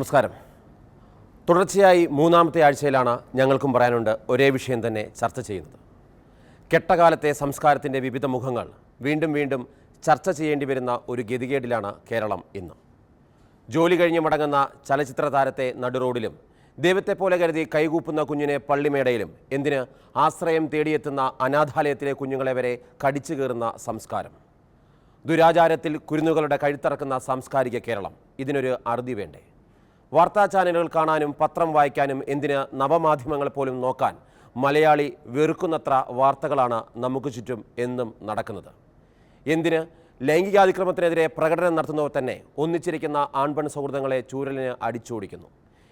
നമസ്കാരം. തുടർച്ചയായി മൂന്നാമത്തെ ആഴ്ചയിലാണ് ഞങ്ങൾക്കും പറയാനുണ്ട് ഒരേ വിഷയം തന്നെ ചർച്ച ചെയ്യുന്നത്. കെട്ടകാലത്തെ സംസ്കാരത്തിൻ്റെ വിവിധ മുഖങ്ങൾ വീണ്ടും വീണ്ടും ചർച്ച ചെയ്യേണ്ടി വരുന്ന ഒരു ഗതികേടിലാണ് കേരളം ഇന്ന്. ജോലി കഴിഞ്ഞ് മടങ്ങുന്ന ചലച്ചിത്ര താരത്തെ നടുറോഡിലും ദൈവത്തെപ്പോലെ കരുതി കൈകൂപ്പുന്ന കുഞ്ഞിനെ പള്ളിമേടയിലും എന്തിന് ആശ്രയം തേടിയെത്തുന്ന അനാഥാലയത്തിലെ കുഞ്ഞുങ്ങളെ വരെ കടിച്ചു കയറുന്ന സംസ്കാരം. ദുരാചാരത്തിൽ കുരുന്നുകളുടെ കഴുത്തറക്കുന്ന സാംസ്കാരിക കേരളം. ഇതിനൊരു അറുതി വേണ്ടേ? വാർത്താ ചാനലുകൾ കാണാനും പത്രം വായിക്കാനും എന്തിന് നവമാധ്യമങ്ങൾ പോലും നോക്കാൻ മലയാളി വെറുക്കുന്നത്ര വാർത്തകളാണ് നമുക്ക് ചുറ്റും എന്നും നടക്കുന്നത്. എന്തിന് ലൈംഗികാതിക്രമത്തിനെതിരെ പ്രകടനം നടത്തുന്നവർ തന്നെ ഒന്നിച്ചിരിക്കുന്ന ആൺപെൺ സൗഹൃദങ്ങളെ ചൂരലിന് അടിച്ചോടിക്കുന്നു.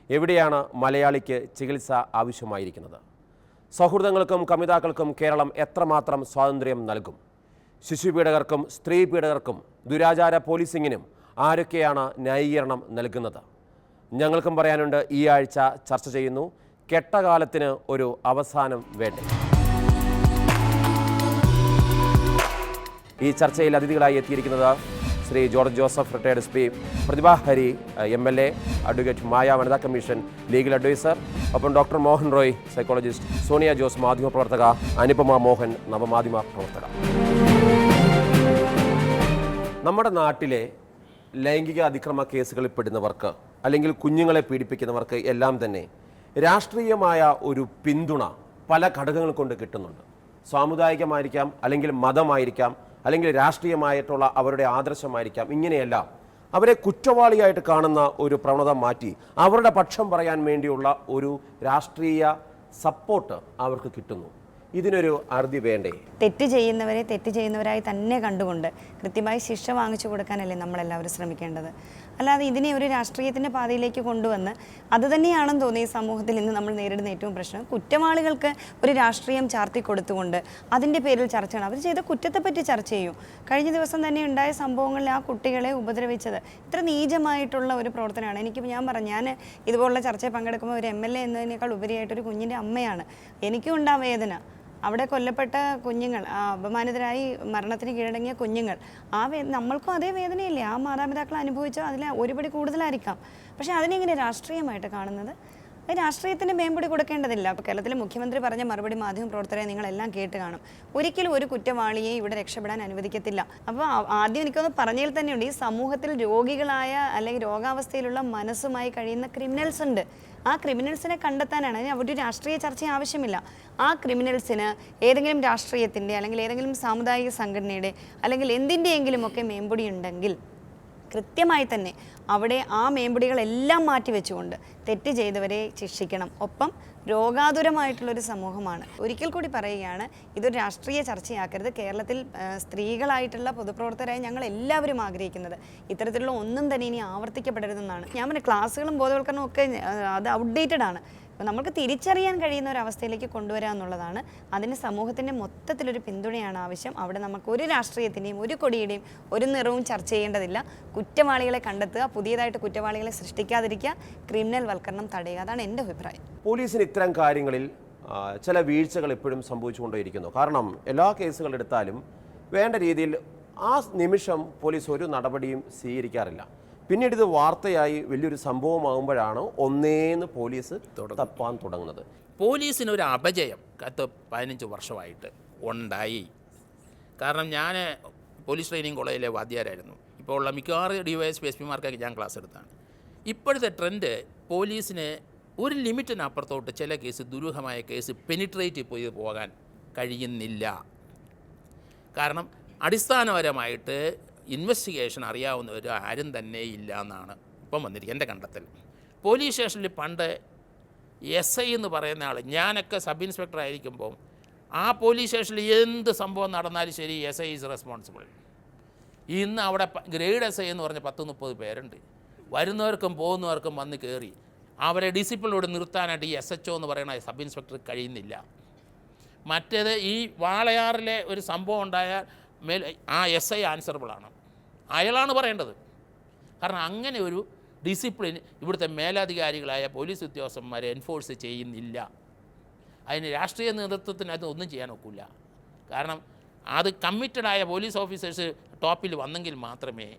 എവിടെയാണ് മലയാളിക്ക് ചികിത്സ ആവശ്യമായിരിക്കുന്നത്? സൗഹൃദങ്ങൾക്കും കമിതാക്കൾക്കും കേരളം എത്രമാത്രം സ്വാതന്ത്ര്യം നൽകും? ശിശുപീഡകർക്കും സ്ത്രീ പീഡകർക്കും ദുരാചാര പോലീസിങ്ങിനും ആരൊക്കെയാണ് ന്യായീകരണം നൽകുന്നത്? ഞങ്ങൾക്കും പറയാനുണ്ട്. ഈ ആഴ്ച ചർച്ച ചെയ്യുന്നു. കെട്ടകാലത്തിന് ഒരു അവസാനം വേണ്ടേ? ഈ ചർച്ചയിൽ അതിഥികളായി എത്തിയിരിക്കുന്നത് Shri George Joseph, retired SP, Prathibha Hari MLA, advocate Maya, വനിതാ കമ്മീഷൻ ലീഗൽ അഡ്വൈസർ, ഒപ്പം ഡോക്ടർ മോഹൻ റോയ്, സൈക്കോളജിസ്റ്റ്, സോണിയ ജോസ്, മാധ്യമപ്രവർത്തക, അനുപമ മോഹൻ, നവമാധ്യമ പ്രവർത്തക. നമ്മുടെ നാട്ടിലെ ലൈംഗിക അതിക്രമ കേസുകളിൽ പെടുന്നവർക്ക് അല്ലെങ്കിൽ കുഞ്ഞുങ്ങളെ പീഡിപ്പിക്കുന്നവർക്ക് എല്ലാം തന്നെ രാഷ്ട്രീയമായ ഒരു പിന്തുണ പല ഘടകങ്ങൾ കൊണ്ട് കിട്ടുന്നുണ്ട്. സാമുദായികമായിരിക്കാം, അല്ലെങ്കിൽ മതമായിരിക്കാം, അല്ലെങ്കിൽ രാഷ്ട്രീയമായിട്ടുള്ള അവരുടെ ആദർശമായിരിക്കാം. ഇങ്ങനെയെല്ലാം അവരെ കുറ്റവാളിയായിട്ട് കാണുന്ന ഒരു പ്രവണത മാറ്റി അവരുടെ പക്ഷം പറയാൻ വേണ്ടിയുള്ള ഒരു രാഷ്ട്രീയ സപ്പോർട്ട് അവർക്ക് കിട്ടുന്നു. ഇതിനൊരു അറുതി വേണ്ടേ? തെറ്റ് ചെയ്യുന്നവരെ തെറ്റ് ചെയ്യുന്നവരായി തന്നെ കണ്ടുകൊണ്ട് കൃത്യമായി ശിക്ഷ വാങ്ങിച്ചു കൊടുക്കാനല്ലേ നമ്മളെല്ലാവരും ശ്രമിക്കേണ്ടത്. അല്ലാതെ ഇതിനെ ഒരു രാഷ്ട്രീയത്തിൻ്റെ പാതയിലേക്ക് കൊണ്ടുവന്ന് അത് തന്നെയാണെന്ന് തോന്നി ഈ സമൂഹത്തിൽ ഇന്ന് നമ്മൾ നേരിടുന്ന ഏറ്റവും പ്രശ്നം. കുറ്റവാളികൾക്ക് ഒരു രാഷ്ട്രീയം ചാർത്തി കൊടുത്തുകൊണ്ട് അതിൻ്റെ പേരിൽ ചർച്ചയാണ്. അവർ ചെയ്ത കുറ്റത്തെപ്പറ്റി ചർച്ച ചെയ്യും. കഴിഞ്ഞ ദിവസം തന്നെ ഉണ്ടായ സംഭവങ്ങളിൽ ആ കുട്ടികളെ ഉപദ്രവിച്ചത് ഇത്ര നീചമായിട്ടുള്ള ഒരു പ്രവർത്തനമാണ്. ഞാൻ ഇതുപോലുള്ള ചർച്ചയിൽ പങ്കെടുക്കുമ്പോൾ ഒരു MLA എന്നതിനേക്കാൾ ഉപരിയായിട്ടൊരു കുഞ്ഞിൻ്റെ അമ്മയാണ്. എനിക്കും ഉണ്ടാ വേദന. അവിടെ കൊല്ലപ്പെട്ട കുഞ്ഞുങ്ങൾ, അപമാനിതരായി മരണത്തിന് കീഴടങ്ങിയ കുഞ്ഞുങ്ങൾ, നമ്മൾക്കും അതേ വേദനയില്ലേ? ആ മാതാപിതാക്കൾ അനുഭവിച്ചോ അതിൽ ഒരുപടി കൂടുതലായിരിക്കാം. പക്ഷേ അതിനെങ്ങനെ രാഷ്ട്രീയമായിട്ട് കാണുന്നത്? രാഷ്ട്രീയത്തിന് മേമ്പൊടി കൊടുക്കേണ്ടതില്ല. അപ്പോൾ കേരളത്തിലെ മുഖ്യമന്ത്രി പറഞ്ഞ മറുപടി മാധ്യമപ്രവർത്തകരെ നിങ്ങളെല്ലാം കേട്ട് കാണും. ഒരിക്കലും ഒരു കുറ്റവാളിയെ ഇവിടെ രക്ഷപ്പെടാൻ അനുവദിക്കത്തില്ല. അപ്പോൾ ആദ്യം എനിക്കൊന്ന് പറഞ്ഞതിൽ തന്നെയുണ്ട്, ഈ സമൂഹത്തിൽ രോഗികളായ അല്ലെങ്കിൽ രോഗാവസ്ഥയിലുള്ള മനസ്സുമായി കഴിയുന്ന ക്രിമിനൽസ് ഉണ്ട്. ആ ക്രിമിനൽസിനെ കണ്ടെത്താനാണ്. അതിന് ഒരു രാഷ്ട്രീയ ചർച്ച ആവശ്യമില്ല. ആ ക്രിമിനൽസിന് ഏതെങ്കിലും രാഷ്ട്രീയത്തിൻ്റെ അല്ലെങ്കിൽ ഏതെങ്കിലും സാമുദായിക സംഘടനയുടെ അല്ലെങ്കിൽ എന്തിൻ്റെയെങ്കിലും ഒക്കെ മേമ്പൊടി ഉണ്ടെങ്കിൽ കൃത്യമായി തന്നെ അവിടെ ആ മേമ്പൊടികളെല്ലാം മാറ്റിവെച്ചുകൊണ്ട് തെറ്റ് ചെയ്തവരെ ശിക്ഷിക്കണം. ഒപ്പം രോഗാതുരമായിട്ടുള്ളൊരു സമൂഹമാണ്. ഒരിക്കൽ കൂടി പറയുകയാണ്, ഇതൊരു രാഷ്ട്രീയ ചർച്ചയാക്കരുത്. കേരളത്തിൽ സ്ത്രീകളായിട്ടുള്ള പൊതുപ്രവർത്തകരായി ഞങ്ങൾ എല്ലാവരും ആഗ്രഹിക്കുന്നത് ഇത്തരത്തിലുള്ള ഒന്നും തന്നെ ഇനി ആവർത്തിക്കപ്പെടരുതെന്നാണ്. ഞാൻ പറഞ്ഞ ക്ലാസ്സുകളും ബോധവൽക്കരണവും ഒക്കെ അത് ഔട്ട്ഡേറ്റഡ് ആണ്. അപ്പോൾ നമുക്ക് തിരിച്ചറിയാൻ കഴിയുന്ന ഒരു അവസ്ഥയിലേക്ക് കൊണ്ടുവരിക എന്നുള്ളതാണ്. അതിന് സമൂഹത്തിൻ്റെ മൊത്തത്തിലൊരു പിന്തുണയാണ് ആവശ്യം. അവിടെ നമുക്ക് ഒരു രാഷ്ട്രീയത്തിൻ്റെയും ഒരു കൊടിയുടെയും ഒരു നിറവും ചർച്ച ചെയ്യേണ്ടതില്ല. കുറ്റവാളികളെ കണ്ടെത്തുക, പുതിയതായിട്ട് കുറ്റവാളികളെ സൃഷ്ടിക്കാതിരിക്കുക, ക്രിമിനൽ വൽക്കരണം തടയുക. അതാണ് എൻ്റെ അഭിപ്രായം. പോലീസിന് ഇത്തരം കാര്യങ്ങളിൽ ചില വീഴ്ചകൾ എപ്പോഴും സംഭവിച്ചുകൊണ്ടേയിരിക്കുന്നു. കാരണം എല്ലാ കേസുകളെടുത്താലും വേണ്ട രീതിയിൽ ആ നിമിഷം പോലീസ് ഒരു നടപടിയും സ്വീകരിക്കാറില്ല. പിന്നീട് ഇത് വാർത്തയായി വലിയൊരു സംഭവമാകുമ്പോഴാണ് ഒന്നേന്ന് പോലീസ് തപ്പാൻ തുടങ്ങുന്നത്. പോലീസിനൊരു അപജയം 15 വർഷമായിട്ട് ഉണ്ടായി. കാരണം ഞാൻ പോലീസ് ട്രെയിനിങ് കോളേജിലെ വാദ്യാരായിരുന്നു. ഇപ്പോൾ ഉള്ള മിക്കവാറും DYSP SP-മാർക്കൊക്കെ ഞാൻ ക്ലാസ് എടുത്താണ്. ഇപ്പോഴത്തെ ട്രെൻഡ് പോലീസിന് ഒരു ലിമിറ്റിനപ്പുറത്തോട്ട് ചില കേസ്, ദുരൂഹമായ കേസ് പെനിട്രേറ്റ് ചെയ്ത് പോകാൻ കഴിയുന്നില്ല. കാരണം അടിസ്ഥാനപരമായിട്ട് ഇൻവെസ്റ്റിഗേഷൻ അറിയാവുന്നവർ ആരും തന്നെ ഇല്ല എന്നാണ് ഇപ്പം വന്നിരിക്കുക എൻ്റെ കണ്ടെത്തൽ. പോലീസ് സ്റ്റേഷനിൽ പണ്ട് SI എന്ന് പറയുന്ന ആൾ, ഞാനൊക്കെ സബ് ഇൻസ്പെക്ടർ ആയിരിക്കുമ്പോൾ ആ പോലീസ് സ്റ്റേഷനിൽ എന്ത് സംഭവം നടന്നാലും ശരി SI ഈസ് റെസ്പോൺസിബിൾ. ഇന്ന് അവിടെ ഗ്രേഡ് SI എന്ന് പറഞ്ഞ 10-30 പേരുണ്ട്. വരുന്നവർക്കും പോകുന്നവർക്കും വന്ന് കയറി അവരെ ഡിസിപ്ലിനോട് നിർത്താനായിട്ട് ഈ SHO എന്ന് പറയുന്ന സബ് ഇൻസ്പെക്ടർ കഴിയുന്നില്ല. മറ്റേത് ഈ വാളയാറിലെ ഒരു സംഭവം ഉണ്ടായാൽ ആ SI ആൻസറബിളാണ്, അയാളാണ് പറയേണ്ടത്. കാരണം അങ്ങനെ ഒരു ഡിസിപ്ലിൻ ഇവിടുത്തെ മേലധികാരികളായ പോലീസ് ഉദ്യോഗസ്ഥന്മാരെ എൻഫോഴ്സ് ചെയ്യുന്നില്ല. അതിന് രാഷ്ട്രീയ നേതൃത്വത്തിന് അതൊന്നും ചെയ്യാൻ ഒക്കില്ല. കാരണം അത് കമ്മിറ്റഡായ പോലീസ് ഓഫീസേഴ്സ് ടോപ്പിൽ വന്നെങ്കിൽ മാത്രമേ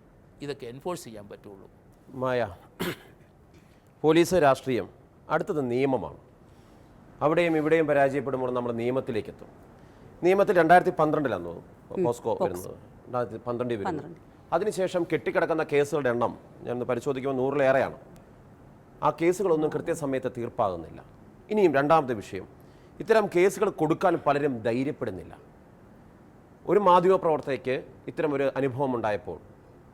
ഇതൊക്കെ എൻഫോഴ്സ് ചെയ്യാൻ പറ്റുള്ളൂ. മായ, പോലീസ് രാഷ്ട്രീയം, അടുത്തത് നിയമമാണ്. അവിടെയും ഇവിടെയും പരാജയപ്പെടുമ്പോൾ നമ്മൾ നിയമത്തിലേക്ക് എത്തും. നിയമത്തിൽ 2012 പോസ്കോ വരുന്നത്, 2012 വരുന്നത്. അതിനുശേഷം കെട്ടിക്കിടക്കുന്ന കേസുകളുടെ എണ്ണം ഞാൻ പരിശോധിക്കുമ്പോൾ 100-ലേറെയാണ്. ആ കേസുകളൊന്നും കൃത്യസമയത്ത് തീർപ്പാകുന്നില്ല. ഇനിയും രണ്ടാമത്തെ വിഷയം, ഇത്തരം കേസുകൾ കൊടുക്കാൻ പലരും ധൈര്യപ്പെടുന്നില്ല. ഒരു മാധ്യമപ്രവർത്തകയ്ക്ക് ഇത്തരം ഒരു അനുഭവം ഉണ്ടായപ്പോൾ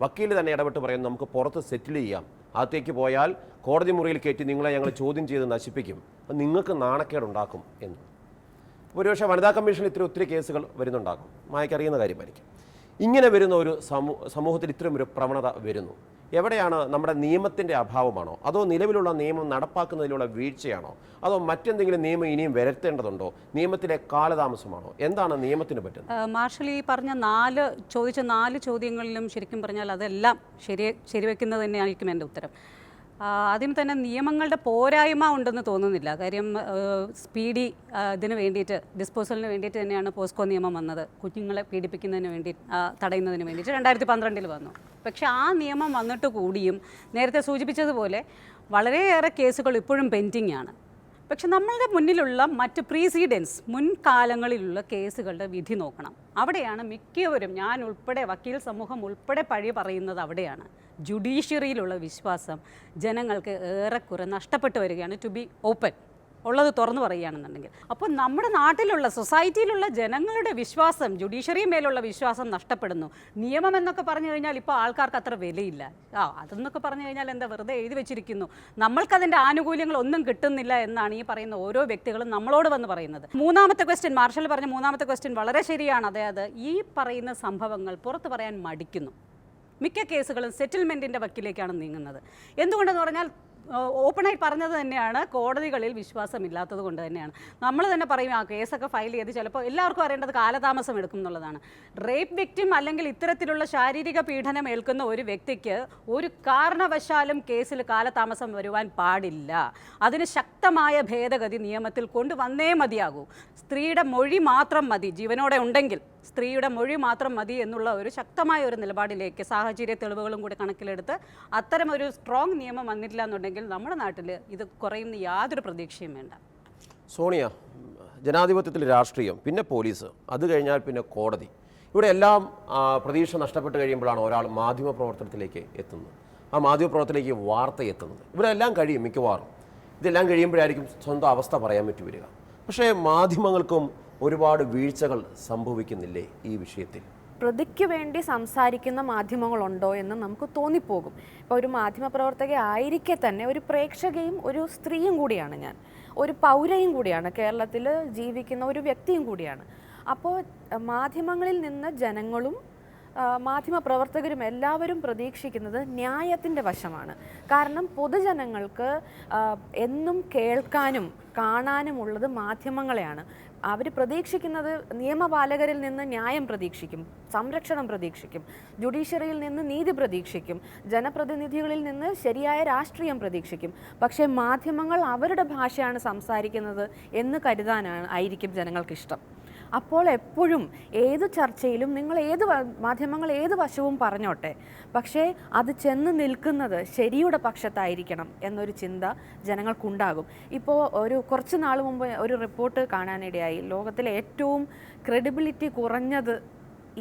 വക്കീൽ തന്നെ ഇടപെട്ട് പറയുന്നു, നമുക്ക് പുറത്ത് സെറ്റിൽ ചെയ്യാം, അകത്തേക്ക് പോയാൽ കോടതി മുറിയിൽ കയറ്റി നിങ്ങളെ ഞങ്ങൾ ചോദ്യം ചെയ്ത് നശിപ്പിക്കും, അപ്പം നിങ്ങൾക്ക് നാണക്കേടുണ്ടാക്കും എന്ന്. ഒരുപക്ഷെ വനിതാ കമ്മീഷനിൽ ഒത്തിരി കേസുകൾ വരുന്നുണ്ടാകും, മായ്ക്കറിയുന്ന കാര്യമായിരിക്കും. ഇങ്ങനെ വരുന്ന ഒരു സമൂഹത്തിൽ ഇത്തരം ഒരു പ്രവണത വരുന്നു. എവിടെയാണ് നമ്മുടെ നിയമത്തിൻ്റെ അഭാവമാണോ, അതോ നിലവിലുള്ള നിയമം നടപ്പാക്കുന്നതിലുള്ള വീഴ്ചയാണോ, അതോ മറ്റെന്തെങ്കിലും നിയമം ഇനിയും വരുത്തേണ്ടതുണ്ടോ, നിയമത്തിലെ കാലതാമസമാണോ, എന്താണ് നിയമത്തിന് പറ്റുന്നത്? മാർഷൽ ഈ പറഞ്ഞ ചോദിച്ച 4 ചോദ്യങ്ങളിലും ശരിക്കും പറഞ്ഞാൽ അതെല്ലാം ശരിവെക്കുന്നത് തന്നെയായിരിക്കും എൻ്റെ ഉത്തരം. ആദ്യം തന്നെ നിയമങ്ങളുടെ പോരായ്മ ഉണ്ടെന്ന് തോന്നുന്നില്ല. കാര്യം സ്പീഡി ഇതിന് വേണ്ടിയിട്ട്, ഡിസ്പോസലിന് വേണ്ടിയിട്ട് തന്നെയാണ് പോസ്കോ നിയമം വന്നത്. കുഞ്ഞുങ്ങളെ പീഡിപ്പിക്കുന്നതിന് വേണ്ടി, തടയുന്നതിന് വേണ്ടിയിട്ട് 2012 വന്നു. പക്ഷേ ആ നിയമം വന്നിട്ട് കൂടിയും നേരത്തെ സൂചിപ്പിച്ചതുപോലെ വളരെയേറെ കേസുകൾ ഇപ്പോഴും പെൻഡിങ് ആണ്. പക്ഷെ നമ്മളുടെ മുന്നിലുള്ള മറ്റ് പ്രീസിഡൻസ്, മുൻകാലങ്ങളിലുള്ള കേസുകളുടെ വിധി നോക്കണം. അവിടെയാണ് മിക്കവരും, ഞാൻ ഉൾപ്പെടെ, വക്കീൽ സമൂഹം ഉൾപ്പെടെ പഴി പറയുന്നത് അവിടെയാണ്. ജുഡീഷ്യറിയിലുള്ള വിശ്വാസം ജനങ്ങൾക്ക് ഏറെക്കുറെ നഷ്ടപ്പെട്ടു വരികയാണ്. ടു ബി ഓപ്പൺ, ഉള്ളത് തുറന്നു പറയുകയാണെന്നുണ്ടെങ്കിൽ. അപ്പോൾ നമ്മുടെ നാട്ടിലുള്ള, സൊസൈറ്റിയിലുള്ള ജനങ്ങളുടെ വിശ്വാസം, ജുഡീഷ്യറി മേലുള്ള വിശ്വാസം നഷ്ടപ്പെടുന്നു. നിയമം എന്നൊക്കെ പറഞ്ഞു കഴിഞ്ഞാൽ ഇപ്പോൾ ആൾക്കാർക്ക് അത്ര വിലയില്ല. അതെന്നൊക്കെ പറഞ്ഞു കഴിഞ്ഞാൽ എന്താ, വെറുതെ എഴുതി വെച്ചിരിക്കുന്നു, നമ്മൾക്കതിൻ്റെ ആനുകൂല്യങ്ങൾ ഒന്നും കിട്ടുന്നില്ല എന്നാണ് ഈ പറയുന്ന ഓരോ വ്യക്തികളും നമ്മളോട് വന്ന് പറയുന്നത്. മൂന്നാമത്തെ ക്വസ്റ്റ്യൻ, മാർഷൽ പറഞ്ഞ മൂന്നാമത്തെ ക്വസ്റ്റ്യൻ വളരെ ശരിയാണ്. അതായത് ഈ പറയുന്ന സംഭവങ്ങൾ പുറത്ത് പറയാൻ മടിക്കുന്നു. മിക്ക കേസുകളും സെറ്റിൽമെൻറ്റിൻ്റെ വക്കിലേക്കാണ് നീങ്ങുന്നത്. എന്തുകൊണ്ടെന്ന് പറഞ്ഞാൽ ഓപ്പണായി പറഞ്ഞത് തന്നെയാണ്, കോടതികളിൽ വിശ്വാസമില്ലാത്തത് കൊണ്ട് തന്നെയാണ്. നമ്മൾ തന്നെ പറയും ആ കേസൊക്കെ ഫയൽ ചെയ്ത് ചിലപ്പോൾ എല്ലാവർക്കും അറിയേണ്ടത് കാലതാമസം എടുക്കും എന്നുള്ളതാണ്. റേപ്പ് വിക്ടിം അല്ലെങ്കിൽ ഇത്തരത്തിലുള്ള ശാരീരിക പീഡനം ഏൽക്കുന്ന ഒരു വ്യക്തിക്ക് ഒരു കാരണവശാലും കേസിൽ കാലതാമസം വരുവാൻ പാടില്ല. അതിന് ശക്തമായ ഭേദഗതി നിയമത്തിൽ കൊണ്ടുവന്നേ മതിയാകൂ. സ്ത്രീയുടെ മൊഴി മാത്രം മതി, ജീവനോടെ ഉണ്ടെങ്കിൽ സ്ത്രീയുടെ മൊഴി മാത്രം മതി എന്നുള്ള ഒരു ശക്തമായ ഒരു നിലപാടിലേക്ക്, സാഹചര്യ തെളിവുകളും കൂടി കണക്കിലെടുത്ത് അത്തരമൊരു സ്ട്രോങ് നിയമം വന്നിട്ടില്ല എന്നുണ്ടെങ്കിൽ നമ്മുടെ നാട്ടിൽ ഇത് കുറയുന്ന യാതൊരു പ്രതീക്ഷയും വേണ്ട. സോണിയ, ജനാധിപത്യത്തിൽ രാഷ്ട്രീയം, പിന്നെ പോലീസ്, അത് കഴിഞ്ഞാൽ പിന്നെ കോടതി, ഇവിടെ എല്ലാം പ്രതീക്ഷ നഷ്ടപ്പെട്ട് കഴിയുമ്പോഴാണ് ഒരാൾ മാധ്യമപ്രവർത്തനത്തിലേക്ക് എത്തുന്നത്. ആ മാധ്യമപ്രവർത്തനത്തിലേക്ക് വാർത്ത എത്തുന്നത്. ഇവിടെ എല്ലാം കഴിയും മിക്കവാറും. ഇതെല്ലാം കഴിയുമ്പോഴായിരിക്കും സ്വന്തം അവസ്ഥ പറയാൻ പറ്റി വരിക. പക്ഷേ മാധ്യമങ്ങൾക്കും ഒരുപാട് വീഴ്ചകൾ സംഭവിക്കുന്നില്ലേ ഈ വിഷയത്തിൽ? പ്രതിക്ക് വേണ്ടി സംസാരിക്കുന്ന മാധ്യമങ്ങളുണ്ടോ എന്ന് നമുക്ക് തോന്നിപ്പോകും. ഇപ്പോൾ ഒരു മാധ്യമപ്രവർത്തക ആയിരിക്കെ തന്നെ ഒരു പ്രേക്ഷകയും ഒരു സ്ത്രീയും കൂടിയാണ് ഞാൻ, ഒരു പൗരയും കൂടിയാണ്, കേരളത്തിൽ ജീവിക്കുന്ന ഒരു വ്യക്തിയും കൂടിയാണ്. അപ്പോൾ മാധ്യമങ്ങളിൽ നിന്ന് ജനങ്ങളും മാധ്യമപ്രവർത്തകരും എല്ലാവരും പ്രതീക്ഷിക്കുന്നത് ന്യായത്തിൻ്റെ വശമാണ്. കാരണം പൊതുജനങ്ങൾക്ക് എന്നും കേൾക്കാനും കാണാനുമുള്ളത് മാധ്യമങ്ങളെയാണ്. അവർ പ്രതീക്ഷിക്കുന്നത് നിയമപാലകരിൽ നിന്ന് ന്യായം പ്രതീക്ഷിക്കും, സംരക്ഷണം പ്രതീക്ഷിക്കും, ജുഡീഷ്യറിയിൽ നിന്ന് നീതി പ്രതീക്ഷിക്കും, ജനപ്രതിനിധികളിൽ നിന്ന് ശരിയായ രാഷ്ട്രീയം പ്രതീക്ഷിക്കും. പക്ഷേ മാധ്യമങ്ങൾ അവരുടെ ഭാഷയാണ് സംസാരിക്കുന്നത് എന്ന് ആയിരിക്കും ജനങ്ങൾക്കിഷ്ടം. അപ്പോൾ എപ്പോഴും ഏത് ചർച്ചയിലും മാധ്യമങ്ങൾ ഏത് വശവും പറഞ്ഞോട്ടെ, പക്ഷേ അത് ചെന്ന് നിൽക്കുന്നത് ശരിയുടെ പക്ഷത്തായിരിക്കണം എന്നൊരു ചിന്ത ജനങ്ങൾക്കുണ്ടാകും. ഇപ്പോൾ കുറച്ച് നാൾ മുമ്പ് ഒരു റിപ്പോർട്ട് കാണാനിടയായി, ലോകത്തിലെ ഏറ്റവും ക്രെഡിബിലിറ്റി കുറഞ്ഞത്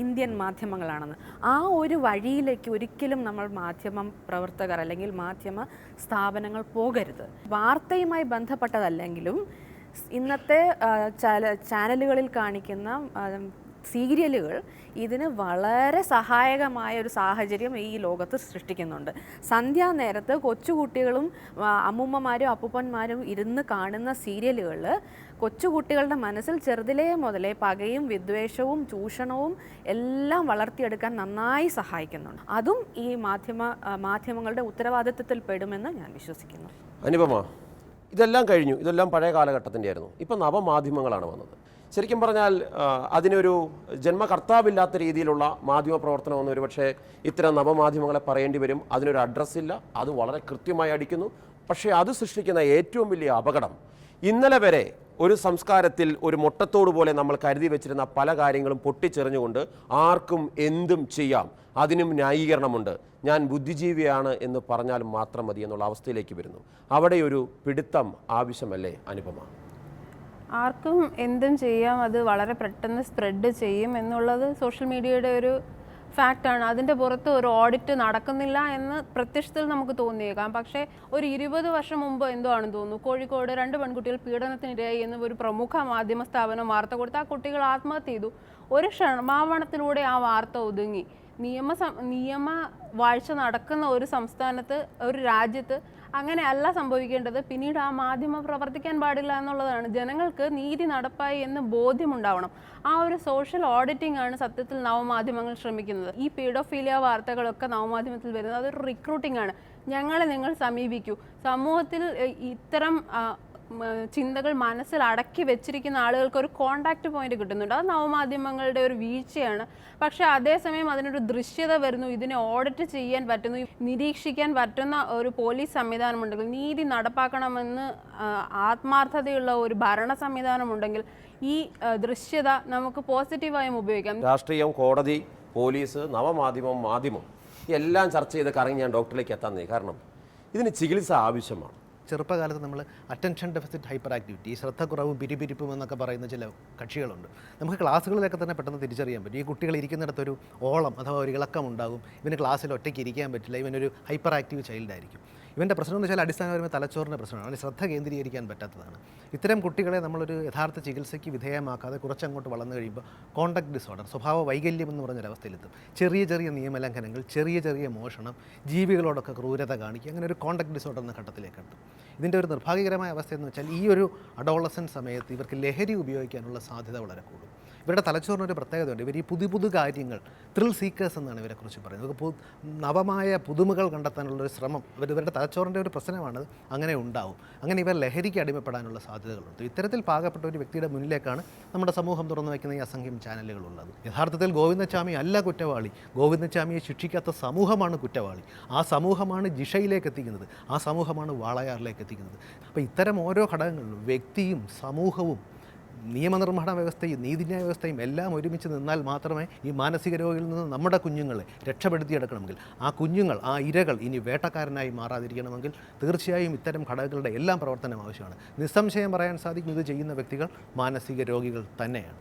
ഇന്ത്യൻ മാധ്യമങ്ങളാണെന്ന്. ആ ഒരു വഴിയിലേക്ക് ഒരിക്കലും നമ്മൾ മാധ്യമ പ്രവർത്തകർ അല്ലെങ്കിൽ മാധ്യമ സ്ഥാപനങ്ങൾ പോകരുത്. വാർത്തയുമായി ബന്ധപ്പെട്ടതല്ലെങ്കിലും ഇന്നത്തെ ചാനലുകളിൽ കാണിക്കുന്ന സീരിയലുകൾ ഇതിന് വളരെ സഹായകമായ ഒരു സാഹചര്യം ഈ ലോകത്ത് സൃഷ്ടിക്കുന്നുണ്ട്. സന്ധ്യാനേരത്ത് കൊച്ചുകുട്ടികളും അമ്മൂമ്മമാരും അപ്പൂപ്പന്മാരും ഇരുന്ന് കാണുന്ന സീരിയലുകൾ കൊച്ചുകുട്ടികളുടെ മനസ്സിൽ ചെറുതിലേ മുതലേ പകയും വിദ്വേഷവും ചൂഷണവും എല്ലാം വളർത്തിയെടുക്കാൻ നന്നായി സഹായിക്കുന്നുണ്ട്. അതും ഈ മാധ്യമങ്ങളുടെ ഉത്തരവാദിത്വത്തിൽ പെടുമെന്ന് ഞാൻ വിശ്വസിക്കുന്നു. അനുപമ, ഇതെല്ലാം കഴിഞ്ഞു, ഇതെല്ലാം പഴയ കാലഘട്ടത്തിൻ്റെ ആയിരുന്നു. ഇപ്പം നവമാധ്യമങ്ങളാണ് വന്നത്. ശരിക്കും പറഞ്ഞാൽ അതിനൊരു ജന്മകർത്താവില്ലാത്ത രീതിയിലുള്ള മാധ്യമ പ്രവർത്തനമെന്ന് ഒരുപക്ഷെ ഇത്തരം നവമാധ്യമങ്ങളെ പറയേണ്ടി വരും. അതിനൊരു അഡ്രസ്സില്ല, അത് വളരെ കൃത്യമായി അടിക്കുന്നു. പക്ഷേ അത് സൃഷ്ടിക്കുന്ന ഏറ്റവും വലിയ അപകടം, ഇന്നലെ വരെ ഒരു സംസ്കാരത്തിൽ ഒരു മുട്ടത്തോട് പോലെ നമ്മൾ കരുതി വെച്ചിരുന്ന പല കാര്യങ്ങളും പൊട്ടിച്ചെറിഞ്ഞുകൊണ്ട് ആർക്കും എന്തും ചെയ്യാം, അതിനും ന്യായീകരണമുണ്ട്, ഞാൻ ബുദ്ധിജീവിയാണ് എന്ന് പറഞ്ഞാൽ മാത്രം മതി എന്നുള്ള അവസ്ഥയിലേക്ക് വരുന്നു. അവിടെ ഒരു പിടുത്തം ആവശ്യമല്ലേ അനുപമ? ആർക്കും എന്തും ചെയ്യാം, അത് വളരെ പെട്ടെന്ന് സ്പ്രെഡ് ചെയ്യും എന്നുള്ളത് സോഷ്യൽ മീഡിയയുടെ ഒരു ഫാക്റ്റാണ്. അതിൻ്റെ പുറത്ത് ഒരു ഓഡിറ്റ് നടക്കുന്നില്ല എന്ന് പ്രത്യക്ഷത്തിൽ നമുക്ക് തോന്നിയേക്കാം. പക്ഷേ ഒരു 20 വർഷം മുമ്പ് എന്തോ ആണെന്ന് തോന്നുന്നു, കോഴിക്കോട് 2 പെൺകുട്ടികൾ പീഡനത്തിനിരയായി എന്ന് ഒരു പ്രമുഖ മാധ്യമ സ്ഥാപനം വാർത്ത കൊടുത്ത് ആ കുട്ടികൾ ആത്മഹത്യ ചെയ്തു. ഒരു ക്ഷമാപണത്തിലൂടെ ആ വാർത്ത ഒതുങ്ങി. നിയമ വാഴ്ച നടക്കുന്ന ഒരു സംസ്ഥാനത്ത്, ഒരു രാജ്യത്ത് അങ്ങനെ അല്ല സംഭവിക്കേണ്ടത്. പിന്നീട് ആ മാധ്യമം പ്രവർത്തിക്കാൻ പാടില്ല എന്നുള്ളതാണ്. ജനങ്ങൾക്ക് നീതി നടപ്പായി എന്ന് ബോധ്യമുണ്ടാവണം. ആ ഒരു സോഷ്യൽ ഓഡിറ്റിംഗ് ആണ് സത്യത്തിൽ നവമാധ്യമങ്ങൾ ശ്രമിക്കുന്നത്. ഈ പീഡോഫീലിയ വാർത്തകളൊക്കെ നവമാധ്യമത്തിൽ വരുന്നത് അതൊരു റിക്രൂട്ടിംഗ് ആണ്. ഞങ്ങളെ നിങ്ങൾ സമീപിക്കൂ. സമൂഹത്തിൽ ഇത്തരം ചിന്തകൾ മനസ്സിൽ അടക്കി വെച്ചിരിക്കുന്ന ആളുകൾക്ക് ഒരു കോണ്ടാക്ട് പോയിന്റ് കിട്ടുന്നുണ്ട്. അത് നവമാധ്യമങ്ങളുടെ ഒരു വീഴ്ചയാണ്. പക്ഷേ അതേസമയം അതിനൊരു ദൃശ്യത വരുന്നു, ഇതിനെ ഓഡിറ്റ് ചെയ്യാൻ പറ്റുന്നു, നിരീക്ഷിക്കാൻ പറ്റുന്ന ഒരു പോലീസ് സംവിധാനമുണ്ടെങ്കിൽ, നീതി നടപ്പാക്കണമെന്ന് ആത്മാർത്ഥതയുള്ള ഒരു ഭരണ സംവിധാനമുണ്ടെങ്കിൽ ഈ ദൃശ്യത നമുക്ക് പോസിറ്റീവായും ഉപയോഗിക്കാം. രാഷ്ട്രീയം, കോടതി, പോലീസ്, നവമാധ്യമം, മാധ്യമം എല്ലാം ചർച്ച ചെയ്ത് കറങ്ങി ഞാൻ ഡോക്ടറിലേക്ക് എത്താൻ. കാരണം ഇതിന് ചികിത്സ ആവശ്യമാണ്. ചെറുപ്പകാലത്ത് നമ്മൾ അറ്റൻഷൻ ഡെഫിസിറ്റ് ഹൈപ്പർ ആക്ടിവിറ്റി, ശ്രദ്ധക്കുറവും പിരിപിരിപ്പും എന്നൊക്കെ പറയുന്ന ചില കക്ഷികളുണ്ട്. നമുക്ക് ക്ലാസ്സുകളിലൊക്കെ തന്നെ പെട്ടെന്ന് തിരിച്ചറിയാൻ പറ്റും. ഈ കുട്ടികൾ ഇരിക്കുന്നിടത്തൊരു ഓളം അഥവാ ഒരു ഇളക്കം ഉണ്ടാകും. ഇവന് ക്ലാസ്സിൽ ഒറ്റയ്ക്ക് ഇരിക്കാൻ പറ്റില്ല, ഇവനൊരു ഹൈപ്പർ ആക്റ്റീവ് ചൈൽഡായിരിക്കും. ഇവൻ്റെ പ്രശ്നം എന്ന് വെച്ചാൽ അടിസ്ഥാനപരമായി തലച്ചോറിൻ്റെ പ്രശ്നമാണ്, അവന് ശ്രദ്ധ കേന്ദ്രീകരിക്കാൻ പറ്റാത്തതാണ്. ഇത്തരം കുട്ടികളെ നമ്മളൊരു യഥാർത്ഥ ചികിത്സയ്ക്ക് വിധേയമാക്കാതെ കുറച്ചങ്ങോട്ട് വളർന്നു കഴിയുമ്പോൾ കോണ്ടക്ട് ഡിസോർഡർ, സ്വഭാവ വൈകല്യം എന്ന് പറഞ്ഞൊരവസ്ഥയിലെത്തും. ചെറിയ ചെറിയ നിയമലംഘനങ്ങൾ, ചെറിയ ചെറിയ മോഷണം, ജീവികളോടൊക്കെ ക്രൂരത കാണിക്കുക, അങ്ങനെ ഒരു കോണ്ടക്ട് ഡിസോർഡർ എന്ന ഘട്ടത്തിലേക്കെത്തും. ഇതിൻ്റെ ഒരു നിർഭാഗ്യകരമായ അവസ്ഥ എന്ന് വെച്ചാൽ ഈ ഒരു അഡോളസൻറ്റ് സമയത്ത് ഇവർക്ക് ലഹരി ഉപയോഗിക്കാനുള്ള സാധ്യത വളരെ കൂടും. ഇവരുടെ തലച്ചോറിനൊരു പ്രത്യേകതയുണ്ട്. ഇവർ ഈ പുതു കാര്യങ്ങൾ, ത്രിൽ സീക്കേഴ്സ് എന്നാണ് ഇവരെക്കുറിച്ച് പറയുന്നത്. നവമായ പുതുമകൾ കണ്ടെത്താനുള്ളൊരു ശ്രമം ഇവരുടെ തലച്ചോറിൻ്റെ ഒരു പ്രശ്നമാണത്, അങ്ങനെ ഉണ്ടാവും. അങ്ങനെ ഇവർ ലഹരിക്ക് അടിമപ്പെടാനുള്ള സാധ്യതകളുണ്ട്. ഇത്തരത്തിൽ പാകപ്പെട്ട ഒരു വ്യക്തിയുടെ മുന്നിലേക്കാണ് നമ്മുടെ സമൂഹം തുറന്നു വയ്ക്കുന്ന ഈ അസംഖ്യം ചാനലുകളുള്ളത്. യഥാർത്ഥത്തിൽ ഗോവിന്ദച്ചാമി അല്ല കുറ്റവാളി, ഗോവിന്ദച്ചാമിയെ ശിക്ഷിക്കാത്ത സമൂഹമാണ് കുറ്റവാളി. ആ സമൂഹമാണ് ജിഷയിലേക്ക് എത്തിക്കുന്നത്, ആ സമൂഹമാണ് വാളയാറിലേക്ക് എത്തിക്കുന്നത്. അപ്പോൾ ഇത്തരം ഓരോ ഘടകങ്ങളിലും വ്യക്തിയും സമൂഹവും നിയമനിർമ്മാണ വ്യവസ്ഥയും നീതിന്യായ വ്യവസ്ഥയും എല്ലാം ഒരുമിച്ച് നിന്നാൽ മാത്രമേ ഈ മാനസിക രോഗിയിൽ നിന്ന് നമ്മുടെ കുഞ്ഞുങ്ങളെ രക്ഷപ്പെടുത്തിയെടുക്കണമെങ്കിൽ, ആ കുഞ്ഞുങ്ങൾ, ആ ഇരകൾ ഇനി വേട്ടക്കാരനായി മാറാതിരിക്കണമെങ്കിൽ തീർച്ചയായും ഇത്തരം ഘടകങ്ങളുടെ എല്ലാം പ്രവർത്തനം ആവശ്യമാണ്. നിസ്സംശയം പറയാൻ സാധിക്കും, ഇത് ചെയ്യുന്ന വ്യക്തികൾ മാനസിക രോഗികൾ തന്നെയാണ്.